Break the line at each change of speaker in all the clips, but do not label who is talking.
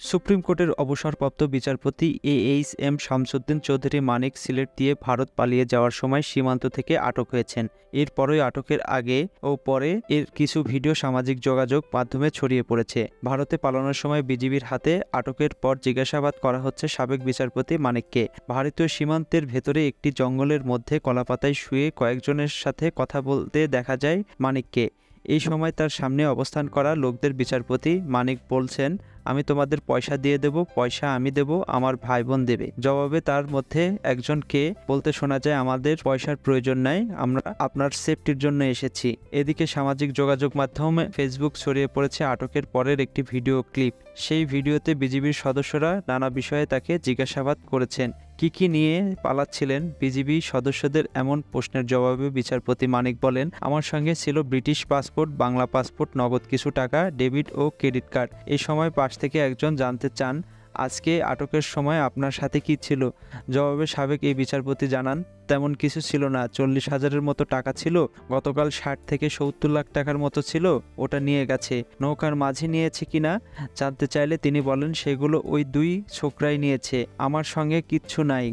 Supreme কোর্টের অবসরপ্রাপ্ত বিচারপতি AHM শামসুদ্দিন চৌধুরী মানিক সিলেট দিয়ে ভারত পালিয়ে যাওয়ার সময় সীমান্ত থেকে আটক হয়েছেন। এরপরই আটকের আগে ও পরে এর কিছু ভিডিও সামাজিক যোগাযোগ মাধ্যমে ছড়িয়ে পড়েছে। ভারতে পালানোর সময় বিজিবির হাতে আটকের পর জিজ্ঞাসাবাদ করা হচ্ছে সাবেক বিচারপতি মানিককে। ভারতীয় সীমান্তের ভেতরে একটি জঙ্গলের মধ্যে কলাপাতায় শুয়ে কয়েকজনের সাথে কথা বলতে দেখা যায় মানিককে। এই সময় তার সামনে অবস্থান করা লোকদের বিচারপতি মানিক বলছেন, আমি তোমাদের পয়সা দিয়ে দেব, পয়সা আমি দেব, আমার ভাই বোন দেবে। জবাবে তার মধ্যে একজনকে বলতে শোনা যায়, আমাদের পয়সার প্রয়োজন নাই, আমরা আপনার সেফটির জন্য এসেছি। এদিকে সামাজিক যোগাযোগ মাধ্যমে ফেসবুক ছড়িয়ে পড়েছে আটকের পরের একটি ভিডিও ক্লিপ। সেই ভিডিওতে বিজিবির সদস্যরা নানা বিষয়ে তাকে জিজ্ঞাসাবাদ করেছেন। কি নিয়ে পালাচ্ছিলেন বিজিবি সদস্যদের এমন প্রশ্নের জবাবে বিচারপতি মানিক বলেন, আমার সঙ্গে ছিল ব্রিটিশ পাসপোর্ট, বাংলা পাসপোর্ট, নগদ কিছু টাকা, ডেবিট ও ক্রেডিট কার্ড। এই সময় পাশ থেকে একজন জানতে চান, আজকে আটকের সময় আপনার সাথে কি ছিল? জবাবে সাবেক এই বিচারপতি জানান, তেমন কিছু ছিল না, 40,000-এর মতো টাকা ছিল, গতকাল 60 থেকে 70 লাখ টাকার মতো ছিল, ওটা নিয়ে গেছে। নৌকার মাঝি নিয়েছে কিনা জানতে চাইলে তিনি বলেন, সেগুলো ওই দুই ছোকরাই নিয়েছে, আমার সঙ্গে কিচ্ছু নাই,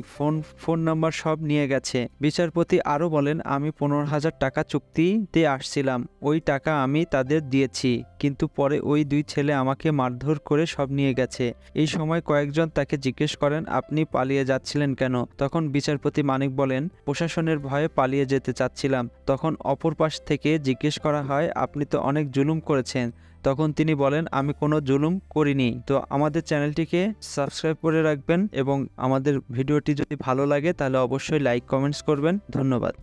ফোন নাম্বার সব নিয়ে গেছে। বিচারপতি আরও বলেন, আমি 15,000 টাকা চুক্তিতে আসছিলাম, ওই টাকা আমি তাদের দিয়েছি, কিন্তু পরে ওই দুই ছেলে আমাকে মারধর করে সব নিয়ে গেছে। এই সময় কয়েকজন তাকে জিজ্ঞেস করেন, আপনি পালিয়ে যাচ্ছিলেন কেন? তখন বিচারপতি মানিক বলেন, প্রশাসনের ভয়ে পালিয়ে যেতে চাচ্ছিলাম। তখন অপর পাশ থেকে জিজ্ঞেস করা হয়, আপনি তো অনেক জুলুম করেছেন। তখন তিনি বলেন, আমি কোনো জুলুম করিনি। তো আমাদের চ্যানেলটিকে সাবস্ক্রাইব করে রাখবেন এবং আমাদের ভিডিওটি যদি ভালো লাগে তাহলে অবশ্যই লাইক কমেন্টস করবেন। ধন্যবাদ।